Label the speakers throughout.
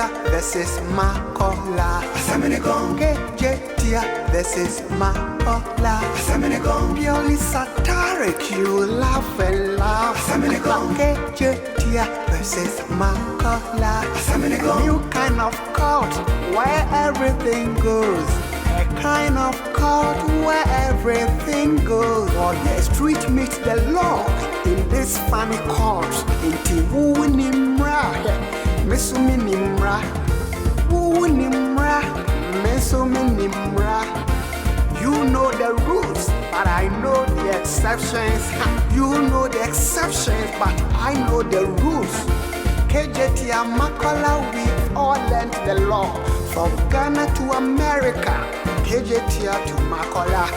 Speaker 1: Kejetia versus Makola. Kejetia versus Makola. Purely satiric, you laugh and laugh. Kejetia versus Makola. New kind of cult where everything goes. A kind of cult where everything goes. Or the street meets the law in this funny cult. Inti wu nimra, mesumi nimra. Wu nimra, mesumi nimra. You know the rules, but I know the exceptions. You know the exceptions, but I know the rules. Kejetia Makola, we all learned the law. From Ghana to America, Kejetia to Makola,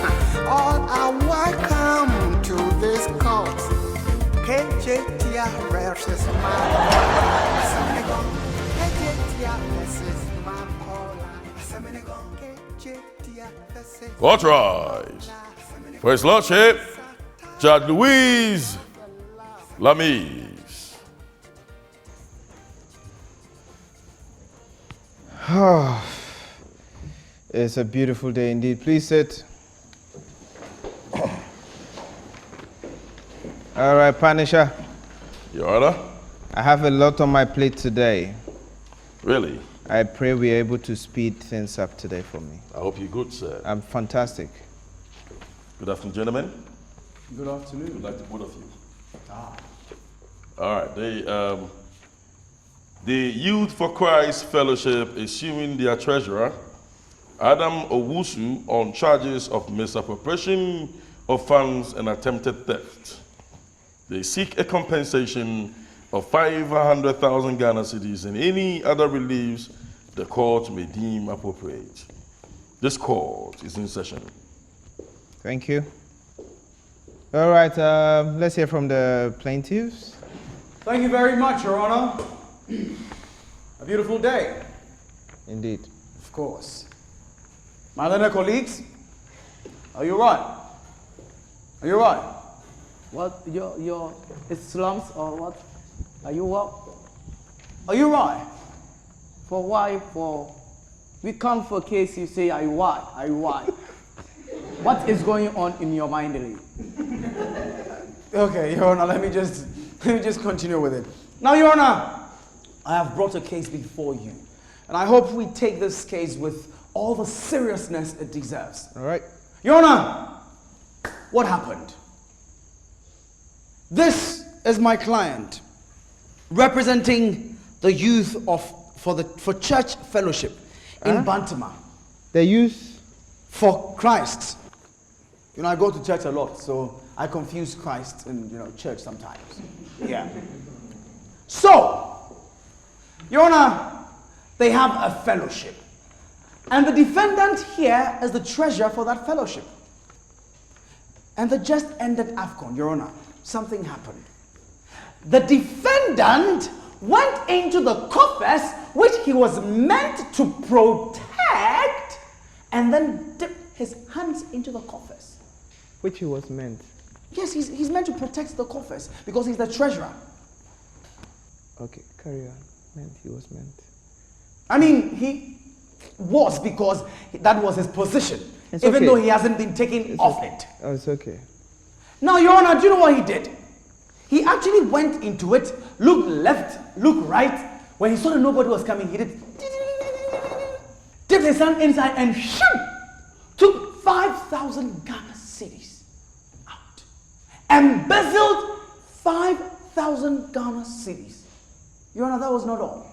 Speaker 1: all are welcome to this cult. Kejetia versus Makola. Kejetia versus Makola. Kejetia versus Makola.
Speaker 2: What rise? For His Lordship, Judge Liezer-Legacy.
Speaker 3: It's a beautiful day indeed. Please sit. All right, Punisher.
Speaker 2: Your Honor?
Speaker 3: I have a lot on my plate today.
Speaker 2: Really?
Speaker 3: I pray we're able to speed things up today for me.
Speaker 2: I hope you're good, sir.
Speaker 3: I'm fantastic.
Speaker 2: Good afternoon, gentlemen.
Speaker 4: Good afternoon.
Speaker 2: Good luck to both of you. All right. The Youth for Christ Fellowship is suing their treasurer, Adam Owusu, on charges of misappropriation of funds and attempted theft. They seek a compensation of 500,000 Ghana cedis and any other reliefs the court may deem appropriate. This court is in session.
Speaker 3: Thank you. All right, let's hear from the plaintiffs.
Speaker 4: Thank you very much, Your Honor. A beautiful day.
Speaker 3: Indeed.
Speaker 4: Of course. My learned colleagues, are you right? Are you right?
Speaker 5: What, your Islams or what? Are you what?
Speaker 4: Are you right?
Speaker 5: For why? We come for a case, you say, are you why? Are you why? What is going on in your mind, Lee?
Speaker 4: Okay, Your Honor, let me just continue with it. Now, Your Honor, I have brought a case before you, and I hope we take this case with all the seriousness it deserves.
Speaker 3: All right.
Speaker 4: Your Honor, what happened? This is my client, representing the youth for church fellowship in Bantama.
Speaker 3: The youth
Speaker 4: for Christ. You know, I go to church a lot, so I confuse Christ and church sometimes. Yeah. So, Your Honor, they have a fellowship. And the defendant here is the treasurer for that fellowship. And the just ended AFCON, Your Honor, something happened. The defendant went into the coffers which he was meant to protect and then dipped his hands into the coffers.
Speaker 3: which he was meant.
Speaker 4: Yes, he's meant to protect the coffers because he's the treasurer.
Speaker 3: Okay, carry on. He was meant.
Speaker 4: I mean, he was because that was his position,
Speaker 3: it's
Speaker 4: even
Speaker 3: okay.
Speaker 4: though he hasn't been taken off it.
Speaker 3: Oh, it's okay.
Speaker 4: Now, Your Honor, do you know what he did? He actually went into it, looked left, looked right. When he saw that nobody was coming, he did dipped his hand inside and took 5,000 Ghana cedis out. Embezzled 5,000 Ghana cedis. Your Honor, that was not all.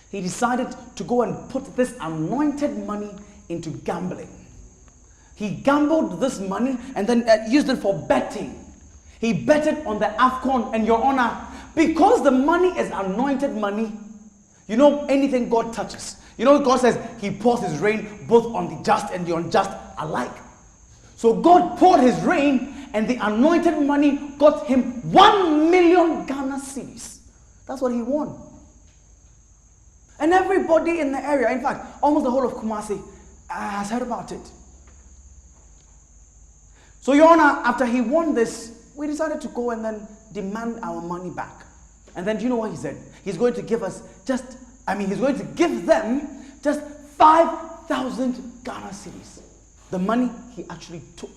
Speaker 4: He decided to go and put this anointed money into gambling. He gambled this money and then used it for betting. He betted on the AFCON, and Your Honor, because the money is anointed money, you know, anything God touches. You know, God says he pours his rain both on the just and the unjust alike. So God poured his rain, and the anointed money got him 1 million Ghana cedis. That's what he won. And everybody in the area, in fact, almost the whole of Kumasi, has heard about it. So, Your Honor, after he won this, we decided to go and then demand our money back. And then do you know what he said? He's going to give us just he's going to give them just 5,000 Ghana cedis. The money he actually took.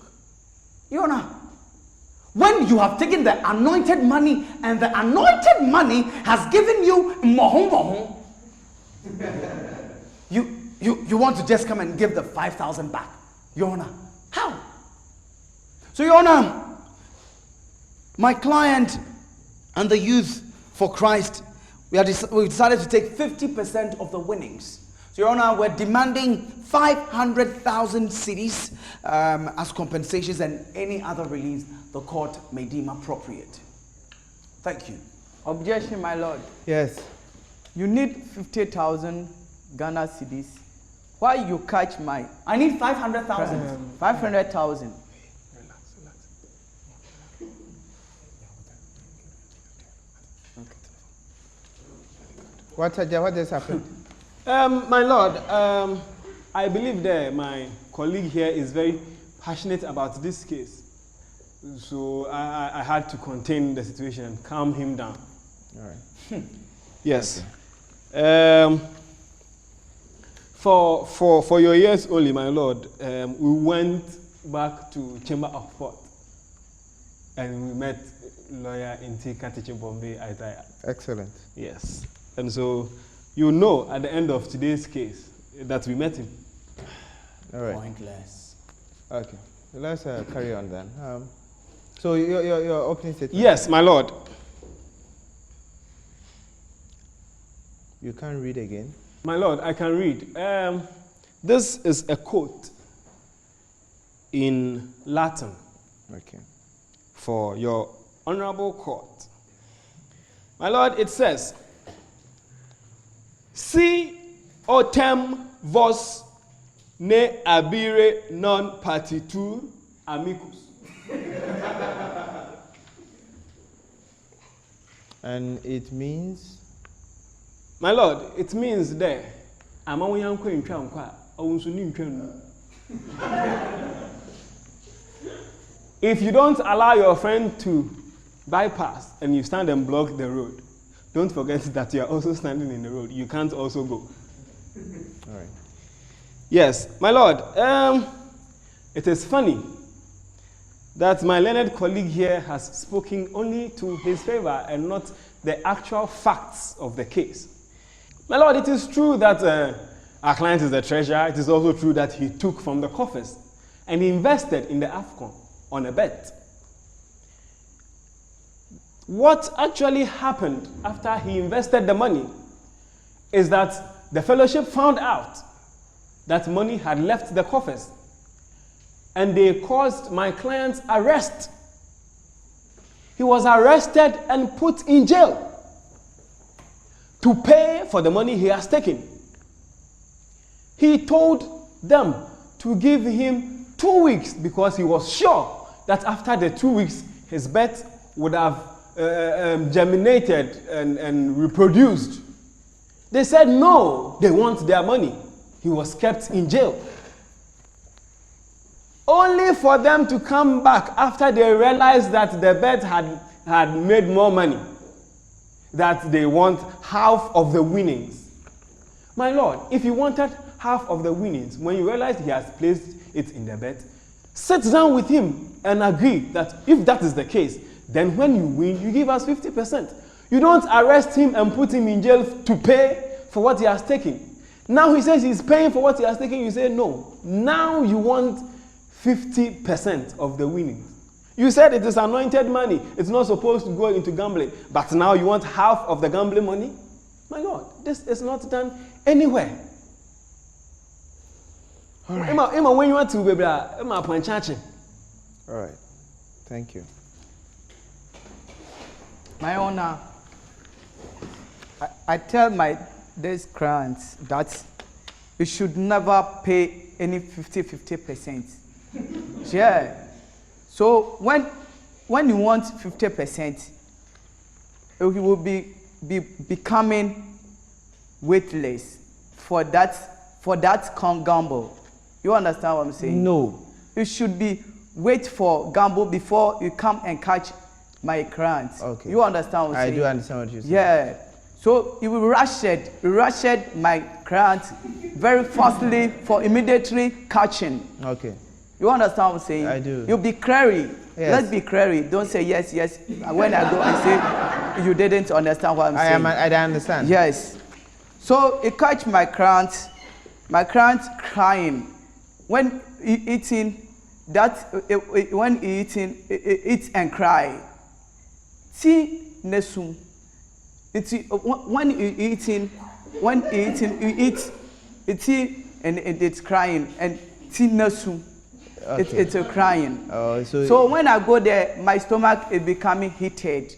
Speaker 4: Your Honor, when you have taken the anointed money and the anointed money has given you mohon, you want to just come and give the 5,000 back. Your Honor, how? So, Your Honor, my client and the Youth for Christ, we decided to take 50% of the winnings. So, Your Honor, we're demanding 500,000 cedis as compensations and any other release the court may deem appropriate. Thank you.
Speaker 5: Objection, my lord.
Speaker 3: Yes.
Speaker 5: You need 50,000 Ghana cedis. Why you catch my?
Speaker 4: I need 500,000.
Speaker 5: 500,000.
Speaker 3: What just happened?
Speaker 6: My lord, I believe that my colleague here is very passionate about this case. So I had to contain the situation and calm him down.
Speaker 3: All right.
Speaker 6: Yes. For your ears only, my lord, we went back to Chamber of Court and we met lawyer Inti Katichi Bombay Aitaya.
Speaker 3: Excellent.
Speaker 6: Yes. And so you know at the end of today's case that we met him.
Speaker 3: All right.
Speaker 4: Pointless.
Speaker 3: Okay. Let's carry on then. So your opening statement.
Speaker 6: Yes, my lord.
Speaker 3: You can't read again.
Speaker 6: My lord, I can read. This is a quote in Latin.
Speaker 3: Okay.
Speaker 6: For your honorable court. My lord, it says, Si autem vos ne abire non partitur amicus.
Speaker 3: And it means?
Speaker 6: My lord, it means there. If you don't allow your friend to bypass and you stand and block the road, don't forget that you are also standing in the road. You can't also go.
Speaker 3: All right.
Speaker 6: Yes, my lord, it is funny that my learned colleague here has spoken only to his favor and not the actual facts of the case. My lord, it is true that our client is the treasurer. It is also true that he took from the coffers and he invested in the AFCON on a bet. What actually happened after he invested the money is that the fellowship found out that money had left the coffers and they caused my client's arrest. He was arrested and put in jail to pay for the money he has taken. He told them to give him 2 weeks because he was sure that after the 2 weeks his bet would have germinated and reproduced. They said no, they want their money. He was kept in jail. Only for them to come back after they realized that the bet had made more money, that they want half of the winnings. My lord, if you wanted half of the winnings, when you realized he has placed it in the bet, sit down with him and agree that if that is the case, then when you win, you give us 50%. You don't arrest him and put him in jail to pay for what he has taken. Now he says he's paying for what he has taken. You say no. Now you want 50% of the winnings. You said it is anointed money. It's not supposed to go into gambling. But now you want half of the gambling money? My lord, this is not done anywhere.
Speaker 3: All right.
Speaker 6: Emma, when you want to be
Speaker 3: All right. Thank you.
Speaker 5: My honor, I tell these clients that you should never pay any 50%. Yeah. So when you want 50%, it will be becoming weightless for that gamble. You understand what I'm saying?
Speaker 3: No.
Speaker 5: You should wait for gamble before you come and catch my clients.
Speaker 3: Okay.
Speaker 5: You understand what I'm saying?
Speaker 3: I do understand what you're saying.
Speaker 5: Yeah. So he rushed my client very fastly for immediately catching.
Speaker 3: Okay.
Speaker 5: You understand what I'm saying?
Speaker 3: I do.
Speaker 5: You be clear.
Speaker 3: Yes.
Speaker 5: Let's be clear. Don't say yes, yes. When I go and say you didn't understand what I'm saying.
Speaker 3: I understand.
Speaker 5: Yes. So he catch my client crying. When he eating, when he eating, eat and cry. See nesum. When he eating, he eat and it's crying and see nesum.
Speaker 3: Okay.
Speaker 5: It's a crying.
Speaker 3: Oh,
Speaker 5: So when I go there, my stomach is becoming heated.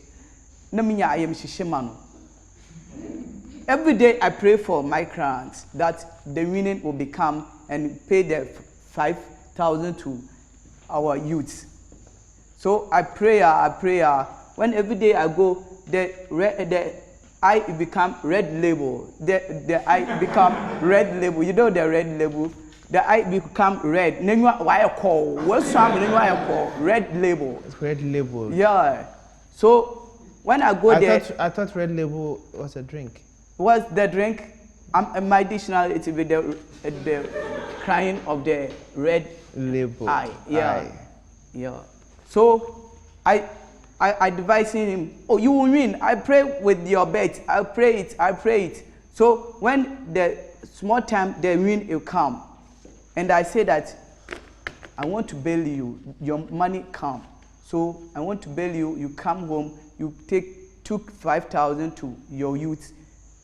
Speaker 5: Every day I pray for my clients that the winning will become and pay the 5,000 to our youths. So I pray. When every day I go, the eye become red label. The eye become red label. You know the red label. The eye become red. Why I call? What's red label?
Speaker 3: It's red label.
Speaker 5: Yeah. So when I go there,
Speaker 3: I thought red label was a drink.
Speaker 5: What's the drink? In my dictionary, it will be the crying of the red
Speaker 3: label.
Speaker 5: Eye. Yeah.
Speaker 3: Eye.
Speaker 5: Yeah. So I advising him. Oh, you will win. I pray with your bet. I pray it. So when the small time the win will come. And I say that I want to bail you. Your money come. So I want to bail you. You come home. You took 5,000 to your youth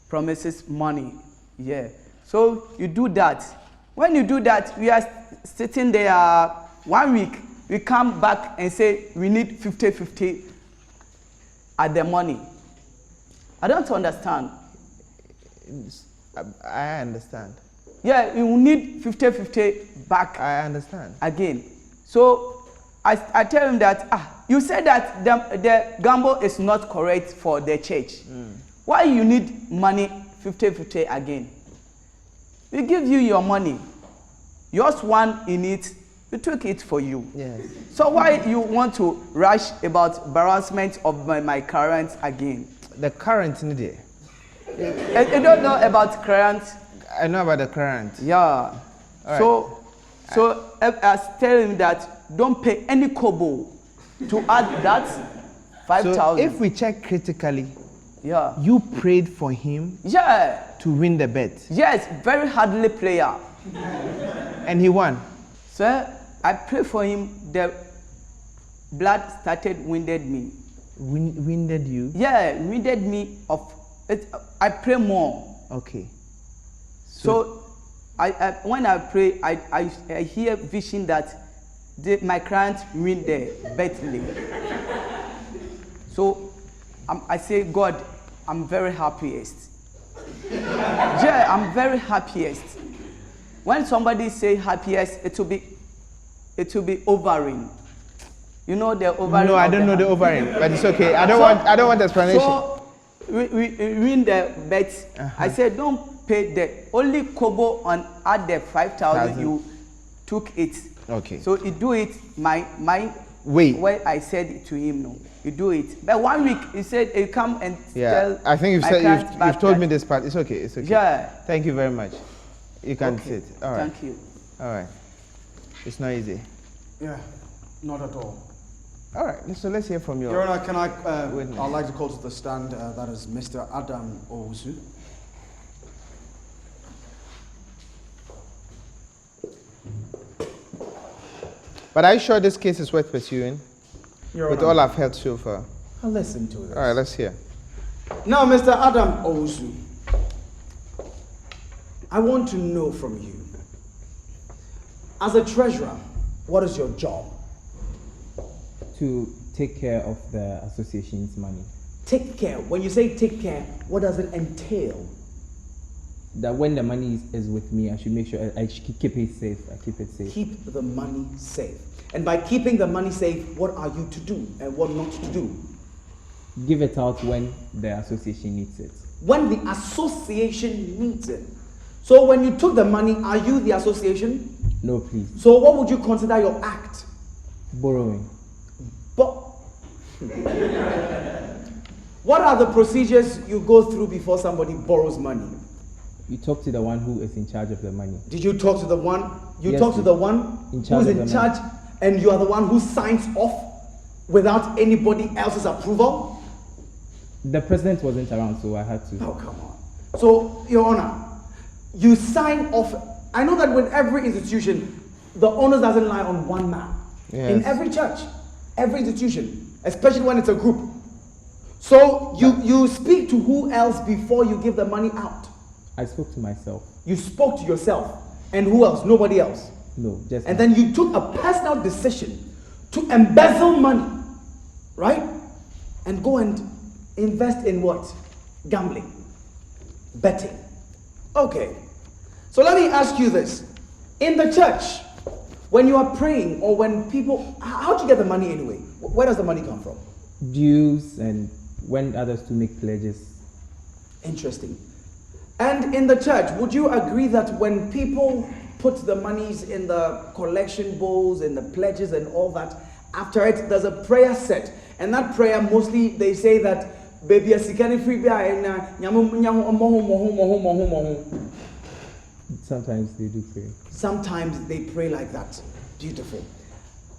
Speaker 5: promises money. Yeah. So you do that. When you do that, we are sitting there 1 week. We come back and say we need 50-50 at the money. I don't understand.
Speaker 3: I understand.
Speaker 5: Yeah, you need 50-50 back.
Speaker 3: I understand.
Speaker 5: Again. So I tell him that, you said that the gamble is not correct for the church. Why you need money 50-50 again? We give you your money. Yours one in it, we took it for you.
Speaker 3: Yes.
Speaker 5: So why you want to rush about embarrassment of my current again?
Speaker 3: The current in there.
Speaker 5: I don't know about current.
Speaker 3: I know about the current.
Speaker 5: Yeah.
Speaker 3: Right.
Speaker 5: So I tell him that don't pay any kobo to add that 5,000.
Speaker 3: So if we check critically,
Speaker 5: yeah,
Speaker 3: you prayed for him,
Speaker 5: yeah,
Speaker 3: to win the bet.
Speaker 5: Yes, very hardly player.
Speaker 3: And he won.
Speaker 5: Sir, I prayed for him. The blood started winded me.
Speaker 3: Winded you?
Speaker 5: Yeah, winded me of it. I pray more.
Speaker 3: Okay.
Speaker 5: So when I pray, I hear vision that my client win the betly. So I say, God, I'm very happiest. Yeah, I'm very happiest. When somebody say happiest, it will be overing. You know the overing.
Speaker 3: No, I don't know the overing, but it's okay. I don't want explanation.
Speaker 5: So we win the bet. I said, don't pay the only kobo on add the 5,000. You took it.
Speaker 3: Okay.
Speaker 5: So you do it. My
Speaker 3: wait.
Speaker 5: Where I said it to him, no, you do it. But 1 week he said he come and tell.
Speaker 3: I think you've told me this part. It's okay. It's okay.
Speaker 5: Yeah.
Speaker 3: Thank you very much. You can sit. All right.
Speaker 5: Thank you.
Speaker 3: All right. It's not easy.
Speaker 7: Yeah, not at all.
Speaker 3: All right. So let's hear from
Speaker 7: Your Honor, can
Speaker 3: witness.
Speaker 7: I'd like to call to the stand. That is Mr. Adam Owusu.
Speaker 3: But are you sure this case is worth pursuing?
Speaker 7: Your
Speaker 3: With
Speaker 7: Honor,
Speaker 3: all I've heard so far.
Speaker 7: I'll listen to this.
Speaker 3: All right. Let's hear.
Speaker 7: Now, Mr. Adam Owusu, I want to know from you, as a treasurer, what is your job?
Speaker 8: To take care of the association's money.
Speaker 7: Take care. When you say take care, what does it entail?
Speaker 8: That when the money is with me, I should make sure I keep it safe. I keep it safe.
Speaker 7: Keep the money safe. And by keeping the money safe, what are you to do and what not to do?
Speaker 8: Give it out when the association needs it.
Speaker 7: When the association needs it. So when you took the money, are you the association?
Speaker 8: No, please.
Speaker 7: So what would you consider your act?
Speaker 8: Borrowing.
Speaker 7: But What are the procedures you go through before somebody borrows money?
Speaker 8: You talk to the one who is in charge of the money.
Speaker 7: Did you talk to the one? You
Speaker 8: Yes,
Speaker 7: talk to the one
Speaker 8: in charge
Speaker 7: who's
Speaker 8: of
Speaker 7: in
Speaker 8: the
Speaker 7: charge, and you are the one who signs off without anybody else's approval?
Speaker 8: The president wasn't around, so I had to.
Speaker 7: Oh, come on. So, Your Honor, you sign off. I know that with every institution, the onus doesn't lie on one man.
Speaker 3: Yes.
Speaker 7: In every church, every institution, especially when it's a group. So you speak to who else before you give the money out?
Speaker 8: I spoke to myself.
Speaker 7: You spoke to yourself. And who else? Nobody else.
Speaker 8: No, just
Speaker 7: And then you took a personal decision to embezzle money, right? And go and invest in what? Gambling. Betting. Okay. So let me ask you this. In the church, when you are praying or when people, how do you get the money anyway? Where does the money come from?
Speaker 8: dues and when others to make pledges.
Speaker 7: Interesting. And in the church, would you agree that when people put the monies in the collection bowls and the pledges and all that, after it, there's a prayer set. And that prayer, mostly, they say that, baby,
Speaker 8: Sometimes they do pray.
Speaker 7: sometimes they pray like that. Beautiful.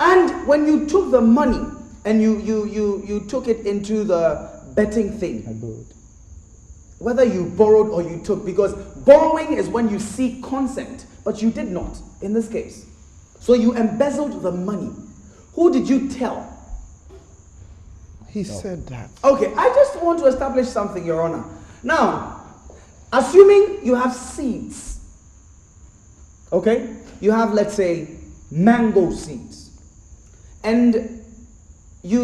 Speaker 7: And when you took the money and you took it into the betting thing,
Speaker 8: I borrowed.
Speaker 7: whether you borrowed or you took, because borrowing is when you seek consent, but you did not in this case. So you embezzled the money. Who did you tell?
Speaker 3: He said that.
Speaker 7: Okay, I just want to establish something, Your Honor. Now, assuming you have seeds, okay? You have, let's say, mango seeds. And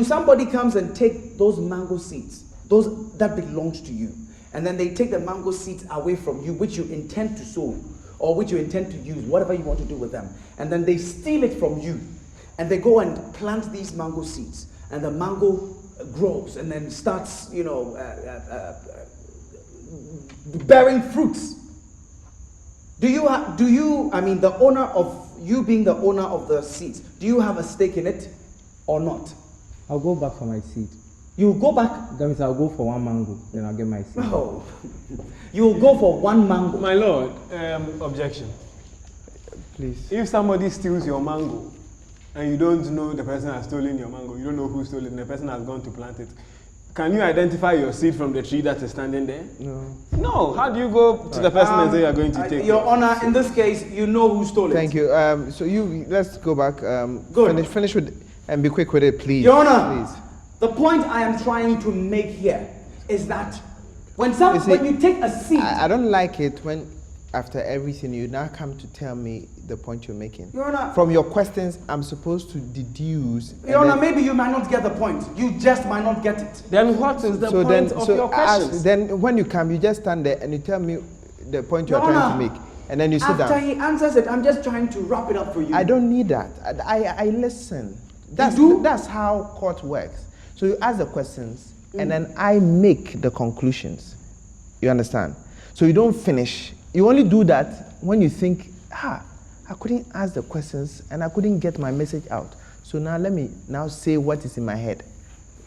Speaker 7: somebody comes and take those mango seeds, those that belongs to you. And then they take the mango seeds away from you, which you intend to sow, or which you intend to use, whatever you want to do with them. And then they steal it from you. And they go and plant these mango seeds. And the mango grows and then starts, bearing fruits. I mean, the owner of, you being the owner of the seeds, do you have a stake in it or not?
Speaker 8: I'll go back for my seed.
Speaker 7: You go back?
Speaker 8: That means I'll go for one mango, then I'll get my seed.
Speaker 7: No. You will go for one mango.
Speaker 6: My lord, objection.
Speaker 3: Please.
Speaker 6: If somebody steals your mango and you don't know the person has stolen your mango, you don't know who stole it, and the person has gone to plant it, can you identify your seed from the tree that is standing there?
Speaker 3: No.
Speaker 6: No. How do you go to the person and say you are going to take
Speaker 7: Your
Speaker 6: it?
Speaker 7: Honor, in this case, you know who stole it.
Speaker 3: Thank you. So let's go back.
Speaker 7: Good.
Speaker 3: Finish with, and be quick with it, please.
Speaker 7: Your Honor,
Speaker 3: Please.
Speaker 7: the point I am trying to make here is that when you take a seed,
Speaker 3: I don't like it when after everything you now come to tell me the point you're making.
Speaker 7: Your Honor,
Speaker 3: From your questions, I'm supposed to deduce.
Speaker 7: Your Honor, maybe you might not get the point. You just might not get it.
Speaker 6: Then what is the point of your questions?
Speaker 3: Then when you come, you just stand there and you tell me the point you're
Speaker 7: Your
Speaker 3: trying
Speaker 7: Honor,
Speaker 3: to make, and then you sit
Speaker 7: After
Speaker 3: down.
Speaker 7: he answers it, I'm just trying to wrap it up for you.
Speaker 3: I don't need that. I listen. That's how court works. So you ask the questions, and then I make the conclusions. You understand? So you don't finish. You only do that when you think, I couldn't ask the questions and I couldn't get my message out. So now let me now say what is in my head.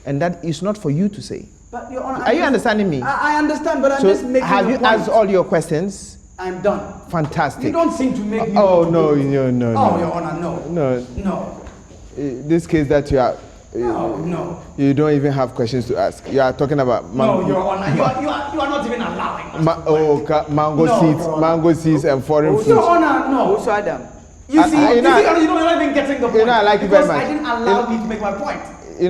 Speaker 3: And that is not for you to say.
Speaker 7: But Your Honor,
Speaker 3: Are you understanding me?
Speaker 7: I understand, but I'm just making
Speaker 3: have
Speaker 7: a
Speaker 3: you
Speaker 7: point.
Speaker 3: asked all your questions?
Speaker 7: I'm done.
Speaker 3: Fantastic.
Speaker 7: You don't seem to make me.
Speaker 3: Oh, no.
Speaker 7: Oh, Your Honor, no.
Speaker 3: No.
Speaker 7: No.
Speaker 3: This case that you are,
Speaker 7: No.
Speaker 3: you don't even have questions to ask. You are talking about
Speaker 7: No, Your Honor, you are not even allowing us.
Speaker 3: mango
Speaker 7: No,
Speaker 3: seeds,
Speaker 7: Your Honor.
Speaker 3: mango seeds and foreign fruits.
Speaker 7: Your Honor, no.
Speaker 5: Also, Adam.
Speaker 7: You see,
Speaker 3: you're
Speaker 7: you're
Speaker 3: not
Speaker 7: not even getting the point.
Speaker 3: I like you very
Speaker 7: because
Speaker 3: much.
Speaker 7: I didn't allow you to make my point.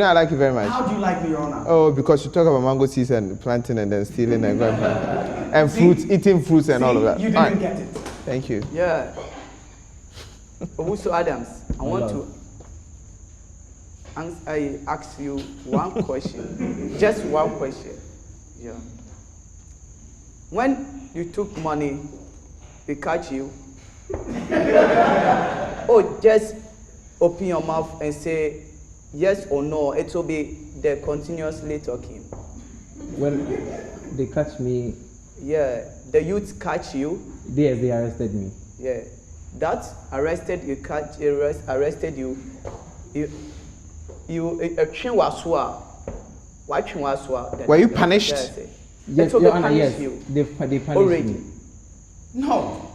Speaker 3: I like you very much.
Speaker 7: How do you like me, Your Honor?
Speaker 3: Oh, because you talk about mango seeds and planting and then stealing and going and fruits, eating fruits and all of that.
Speaker 7: You didn't
Speaker 3: All right.
Speaker 7: get it.
Speaker 3: Thank you.
Speaker 5: Yeah. Also, Adams, I want to I ask you one question. Just one question. Yeah. When you took money, we catch you. Just open your mouth and say yes or no. It will be the continuously talking.
Speaker 8: When they catch me,
Speaker 5: Yeah. The youth catch you.
Speaker 8: they arrested me.
Speaker 5: Yeah. That arrested you. You What you want?
Speaker 3: Were you punished?
Speaker 8: Yes,
Speaker 5: It's okay,
Speaker 8: Your Honor,
Speaker 5: punish
Speaker 8: yes.
Speaker 5: you.
Speaker 8: They punished
Speaker 5: Already.
Speaker 8: me.
Speaker 4: No.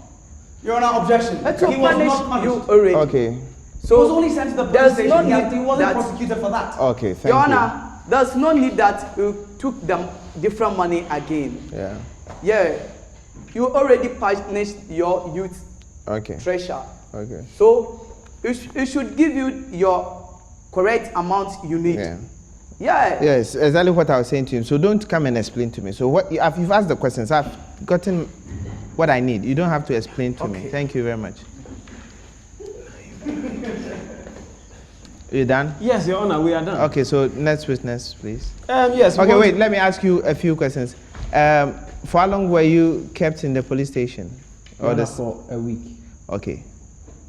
Speaker 4: Your Honor, objection.
Speaker 5: Let's
Speaker 4: He was
Speaker 5: punish
Speaker 4: not punished.
Speaker 5: you already.
Speaker 3: Okay.
Speaker 4: He was only sent to the police
Speaker 5: there's
Speaker 4: station.
Speaker 5: no
Speaker 4: He
Speaker 5: need
Speaker 4: wasn't
Speaker 5: that-
Speaker 4: prosecuted for that.
Speaker 3: Okay, thank
Speaker 5: Your
Speaker 3: you.
Speaker 5: Honor, there's no need that you took them different money again.
Speaker 3: Yeah.
Speaker 5: Yeah, you already punished your youth
Speaker 3: Okay.
Speaker 5: treasure.
Speaker 3: Okay.
Speaker 5: So it should give you your correct amount you need.
Speaker 3: Yeah.
Speaker 5: Yeah.
Speaker 3: Yes, exactly what I was saying to him. So don't come and explain to me. So what you've asked the questions, I've gotten what I need. You don't have to explain to me. Thank you very much. You done?
Speaker 6: Yes, Your Honor, we are done.
Speaker 3: Okay, so next witness, please.
Speaker 6: Yes.
Speaker 3: Okay, wait, let me ask you a few questions. For how long were you kept in the police station?
Speaker 8: Your Honor, for a week.
Speaker 3: Okay.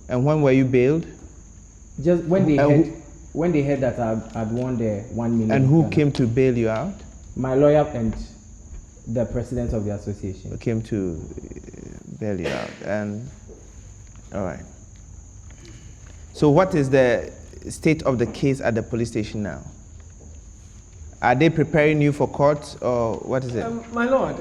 Speaker 3: And when were you bailed?
Speaker 8: Just when they heard that I'd won the 1 million.
Speaker 3: And who
Speaker 8: Ghana.
Speaker 3: came to bail you out?
Speaker 8: My lawyer and the president of the association.
Speaker 3: Who came to bail you out? And all right. So what is the state of the case at the police station now? Are they preparing you for court or what is it?
Speaker 6: My lord,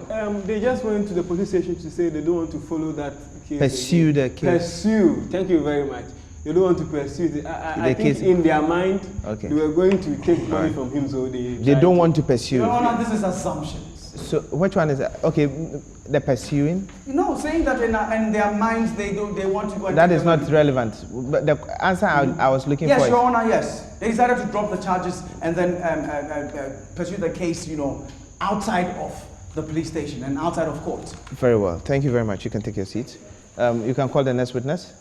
Speaker 6: they just went to the police station to say they don't want to follow that case.
Speaker 3: Pursue the case.
Speaker 6: Pursue. Thank you very much. They don't want to pursue it. I think
Speaker 3: case.
Speaker 6: in their mind,
Speaker 3: Okay.
Speaker 6: they were going to take money from him, so
Speaker 3: They don't want to pursue.
Speaker 4: Your Honor, this is assumptions.
Speaker 3: So which one is that? Okay, the pursuing?
Speaker 4: You know, saying that in their minds they want to go and
Speaker 3: That
Speaker 4: take
Speaker 3: is
Speaker 4: the
Speaker 3: not
Speaker 4: money.
Speaker 3: relevant. But the answer I was looking
Speaker 4: Yes,
Speaker 3: for.
Speaker 4: Your Honor, yes. They decided to drop the charges and then pursue the case, outside of the police station and outside of court.
Speaker 3: Very well. Thank you very much. You can take your seat. You can call the next witness.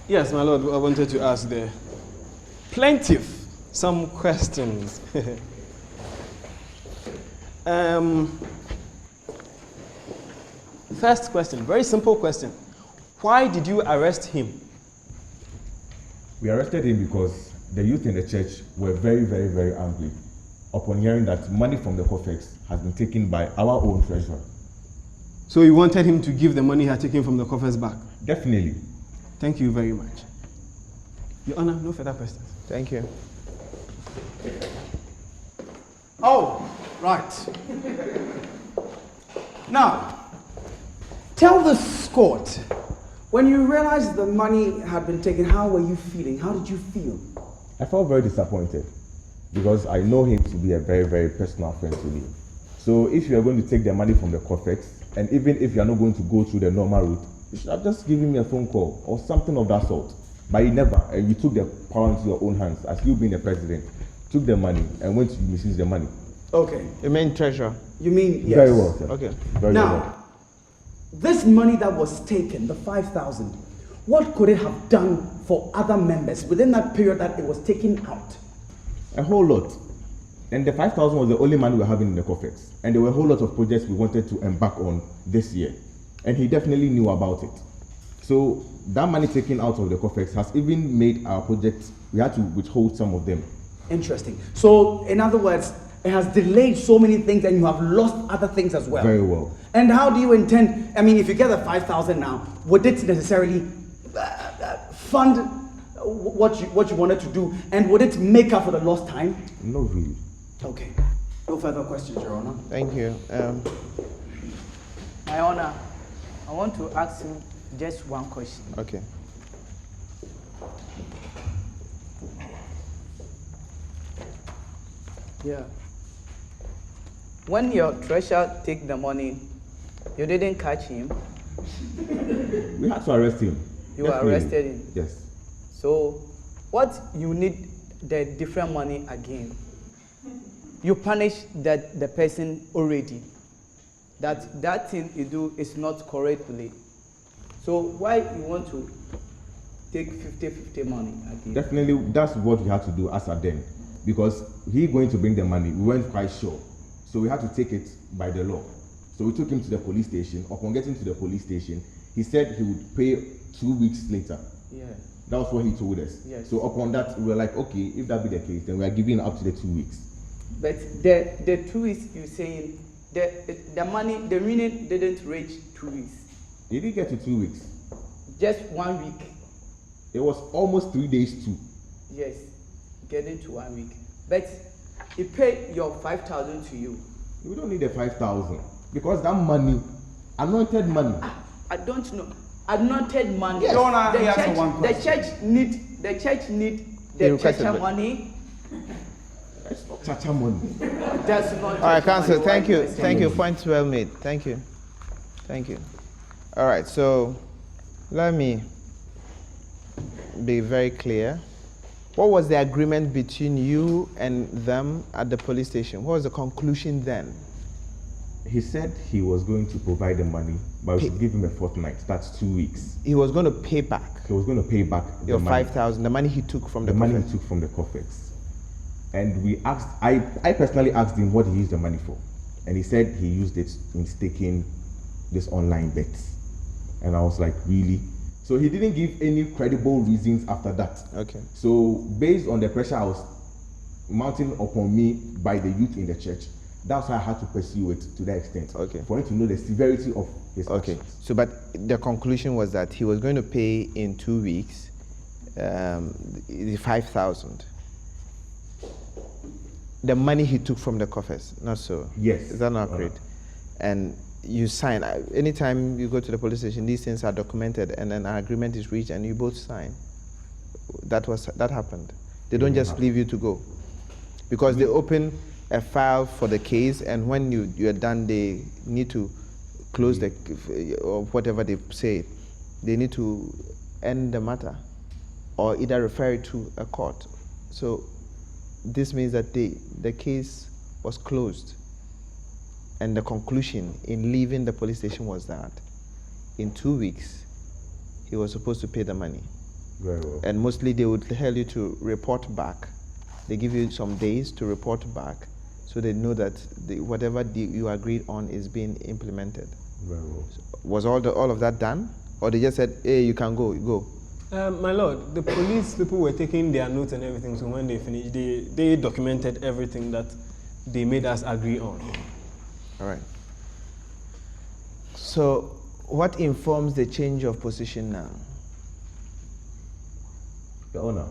Speaker 6: Yes, my lord, I wanted to ask the plaintiff some questions. First question, very simple question. Why did you arrest him?
Speaker 9: We arrested him because the youth in the church were very, very, very angry upon hearing that money from the coffers has been taken by our own treasurer.
Speaker 6: So you wanted him to give the money he had taken from the coffers back?
Speaker 9: Definitely.
Speaker 6: Thank you very much. Your Honor, no further questions.
Speaker 3: Thank you.
Speaker 4: Oh, right. Now, tell the court, when you realized the money had been taken, how were you feeling? How did you feel?
Speaker 9: I felt very disappointed because I know him to be a very, very personal friend to me. So if you are going to take the money from the coffers, and even if you are not going to go through the normal route, you should have just given me a phone call or something of that sort. But you never, and you took the power into your own hands as you being the president, took the money and went to misuse the money.
Speaker 4: Okay.
Speaker 3: You mean treasurer?
Speaker 4: You mean, yes.
Speaker 9: Very well, sir.
Speaker 3: Okay.
Speaker 9: Very
Speaker 4: Now,
Speaker 9: well.
Speaker 4: this money that was taken, the 5,000, what could it have done for other members within that period that it was taken out?
Speaker 9: A whole lot. And the 5,000 was the only money we were having in the coffers. And there were a whole lot of projects we wanted to embark on this year. And he definitely knew about it. So that money taken out of the coffers has even made our projects, we had to withhold some of them.
Speaker 4: Interesting. So, in other words, it has delayed so many things and you have lost other things as well.
Speaker 9: Very well.
Speaker 4: And how do you intend, I mean, if you get the 5,000 now, would it necessarily fund what you wanted to do, and would it make up for the lost time?
Speaker 9: No, really.
Speaker 4: Okay. No further questions, Your Honor.
Speaker 3: Thank you.
Speaker 5: My Honor, I want to ask you just one question.
Speaker 3: Okay.
Speaker 5: Yeah. When your treasurer take the money, you didn't catch him.
Speaker 9: We had to arrest him.
Speaker 5: You
Speaker 9: Definitely.
Speaker 5: arrested him.
Speaker 9: Yes.
Speaker 5: So, what you need the different money again? You punish the person already. That thing you do is not correctly. So why you want to take 50-50 money again?
Speaker 9: Definitely, that's what we had to do as at then. Because he going to bring the money, we weren't quite sure. So we had to take it by the law. So we took him to the police station. Upon getting to the police station, he said he would pay 2 weeks later.
Speaker 5: Yeah.
Speaker 9: That was what he told us.
Speaker 5: Yes.
Speaker 9: So upon that, we were like, okay, if that be the case, then we are giving up to the 2 weeks.
Speaker 5: But the 2 weeks you saying the money, the meaning didn't reach 2 weeks.
Speaker 9: He didn't get to 2 weeks.
Speaker 5: Just 1 week.
Speaker 9: It was almost 3 days too.
Speaker 5: Yes. Getting to 1 week. but he paid your 5,000 to you.
Speaker 9: We don't need the 5,000 because that money, anointed money.
Speaker 5: I don't know. Anointed money.
Speaker 7: Yes. Your Honor, he has one
Speaker 5: The
Speaker 7: question.
Speaker 5: church need the church money.
Speaker 9: It's not chacha money.
Speaker 5: That's not.
Speaker 3: All right, Counsel,
Speaker 5: money.
Speaker 3: thank
Speaker 5: Why
Speaker 3: you.
Speaker 5: you say
Speaker 3: Thank you.
Speaker 5: no?
Speaker 3: Points well made. Thank you. Thank you. All right, so let me be very clear. What was the agreement between you and them at the police station? What was the conclusion then?
Speaker 9: He said he was going to provide the money, but we should give him a fortnight. That's 2 weeks.
Speaker 3: He was going to pay back
Speaker 9: He was going to pay back
Speaker 3: your
Speaker 9: the money.
Speaker 3: 5,000, the money he took from
Speaker 9: The
Speaker 3: the
Speaker 9: money
Speaker 3: coffers.
Speaker 9: he took from the coffers. And we asked, I personally asked him what he used the money for. And he said he used it in staking this online bets. And I was like, really? So he didn't give any credible reasons after that.
Speaker 3: Okay.
Speaker 9: So based on the pressure I was mounting upon me by the youth in the church, that's why I had to pursue it to that extent.
Speaker 3: Okay.
Speaker 9: For him to know the severity of his
Speaker 3: Okay.
Speaker 9: actions.
Speaker 3: So, but the conclusion was that he was going to pay in 2 weeks the 5,000. The money he took from the coffers, not so.
Speaker 9: Yes.
Speaker 3: Is that not correct? And you sign. Anytime you go to the police station, these things are documented, and an agreement is reached, and you both sign. That happened. They don't just leave you to go, because they open a file for the case, and when you're done, they need to close the or whatever they say. They need to end the matter, or either refer it to a court. So this means that the case was closed, and the conclusion in leaving the police station was that in 2 weeks he was supposed to pay the money.
Speaker 9: Very well.
Speaker 3: And mostly they would tell you to report back. They give you some days to report back, so they know that whatever you agreed on is being implemented.
Speaker 9: Very well.
Speaker 3: Was all of that done, or they just said, "Hey, you can go, go"?
Speaker 6: My lord, the police people were taking their notes and everything, so when they finished, they documented everything that they made us agree on.
Speaker 3: All right. So, what informs the change of position now?
Speaker 9: Your Honor,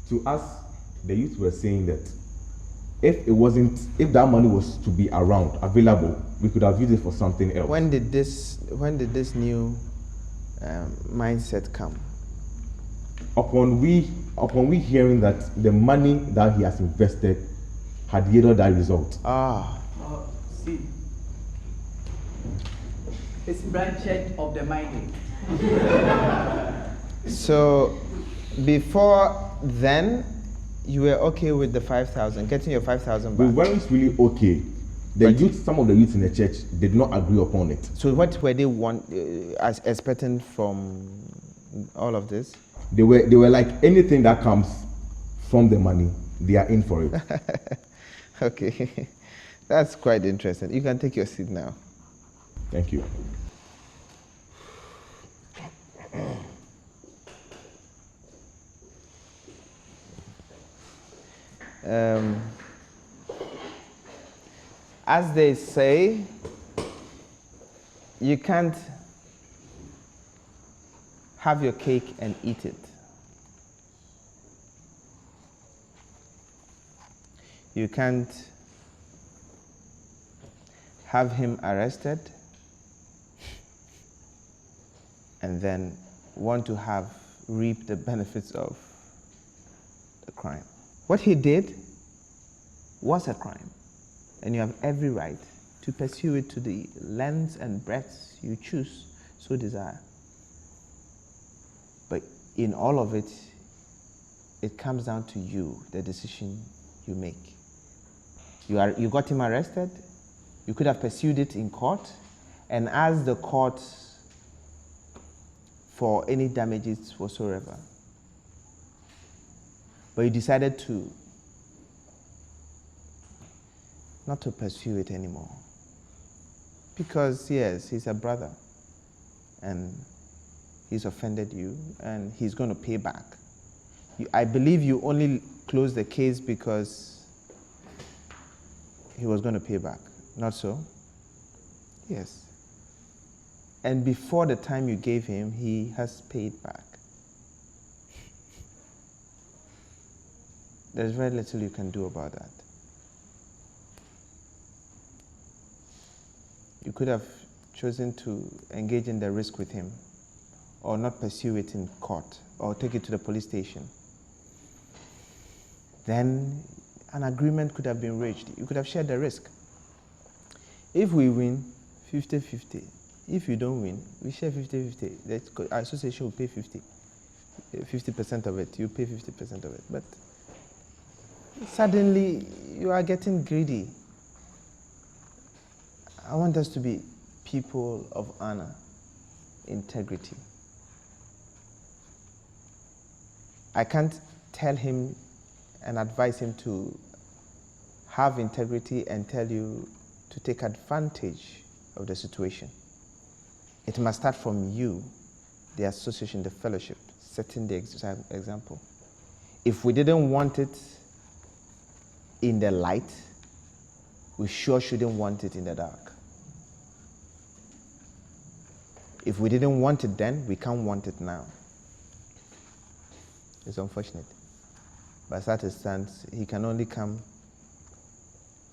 Speaker 9: to us, the youth were saying that if that money was to be around, available, we could have used it for something else.
Speaker 3: When did this new mindset come?
Speaker 9: Upon we hearing that the money that he has invested had yielded that result.
Speaker 5: See, it's branched of the mind.
Speaker 3: So, before then, you were okay with the 5,000, getting your 5,000
Speaker 9: We
Speaker 3: back.
Speaker 9: weren't really okay. Some of the youth in the church did not agree upon it.
Speaker 3: So, what were they expecting from all of this?
Speaker 9: They were like, anything that comes from the money, they are in for it.
Speaker 3: Okay, that's quite interesting. You can take your seat now.
Speaker 9: Thank you.
Speaker 3: As they say, you can't have your cake and eat it. You can't have him arrested and then want to reap the benefits of the crime. What he did was a crime, and you have every right to pursue it to the lengths and breadths you choose, so desire. But in all of it, it comes down to you, the decision you make. You got him arrested. You could have pursued it in court and asked the court for any damages whatsoever. But you decided not to pursue it anymore. Because yes, he's a brother and he's offended you and he's going to pay back. I believe you only closed the case because he was going to pay back. Not so? Yes. And before the time you gave him, he has paid back. there's very little you can do about that. You could have chosen to engage in the risk with him, or not pursue it in court, or take it to the police station. Then an agreement could have been reached. You could have shared the risk. If we win, 50-50. If you don't win, we share 50-50. The association will pay 50% of it. You pay 50% of it. But suddenly, you are getting greedy. I want us to be people of honor, integrity. I can't tell him and advise him to have integrity and tell you to take advantage of the situation. It must start from you, the association, the fellowship, setting the example. If we didn't want it in the light, we sure shouldn't want it in the dark. If we didn't want it then, we can't want it now. It's unfortunate. But as that stands, he can only come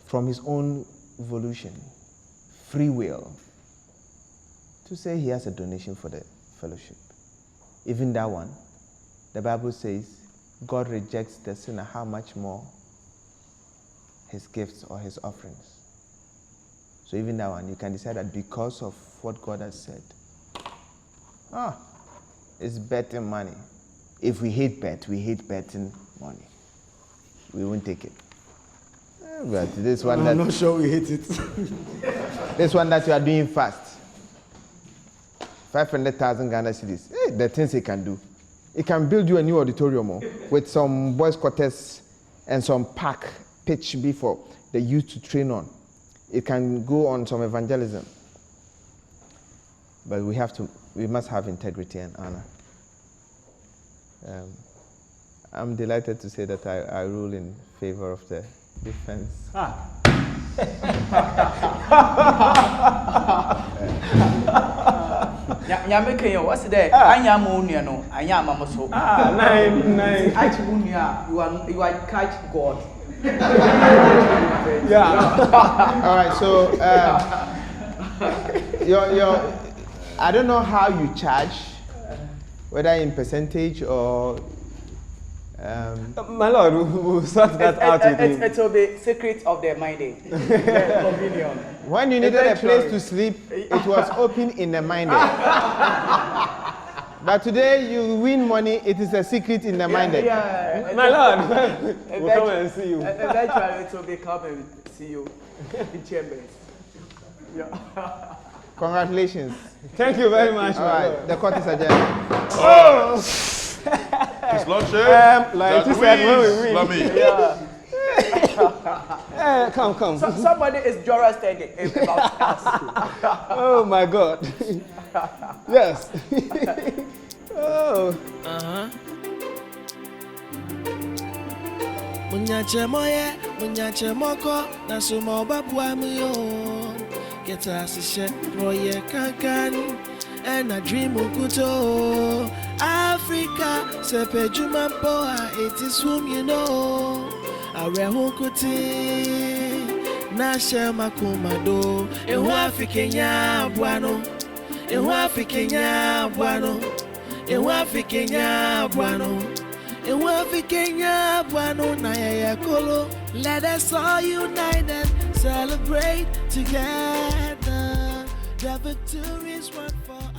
Speaker 3: from his own volition, free will, to say he has a donation for the fellowship. Even that one, the Bible says, God rejects the sinner, how much more his gifts or his offerings. So even that one, you can decide that because of what God has said, it's betting money. If we hate bet, we hate betting money. We won't take it. But this one
Speaker 7: I'm not sure we hate it.
Speaker 3: This one that you are doing fast. 500,000 Ghana cedis. The things he can do. He can build you a new auditorium with some boys' quarters and some park pitch before the youth to train on. It can go on some evangelism. But we must have integrity and honor. I'm delighted to say that I rule in favor of the defense.
Speaker 5: What's there? You are catch God.
Speaker 3: Yeah. All right. So I don't know how you charge, whether in percentage or.
Speaker 6: My Lord, we'll sort that out with him.
Speaker 5: It will be secret of their minding.
Speaker 3: When you needed a place to sleep, it was open in the minded. But today you win money, it is a secret in the minded.
Speaker 6: My Lord, we'll come and see you.
Speaker 5: Eventually it will be come and see you in chambers.
Speaker 3: Congratulations.
Speaker 6: Thank you very much.
Speaker 3: All right, the court is adjourned.
Speaker 2: Oh! His Lordship,
Speaker 6: like you said, when we win. Come.
Speaker 5: Somebody is Jorah standing about us.
Speaker 6: Oh my God. Yes. Oh.
Speaker 10: Munyache moye, munyache moko, nasuma babwa miyo. Get us a share, roye kankan, and a dream ukuto. Africa, sepe jumampoa, it is whom you know. Arehukuti, nashe makumado. Ehu Afrikenya buano, Ehu Afrikenya buano, Ehu Afrikenya buano, Ehu Afrikenya buano na ya kolo. Let us all united celebrate together. The victory is won for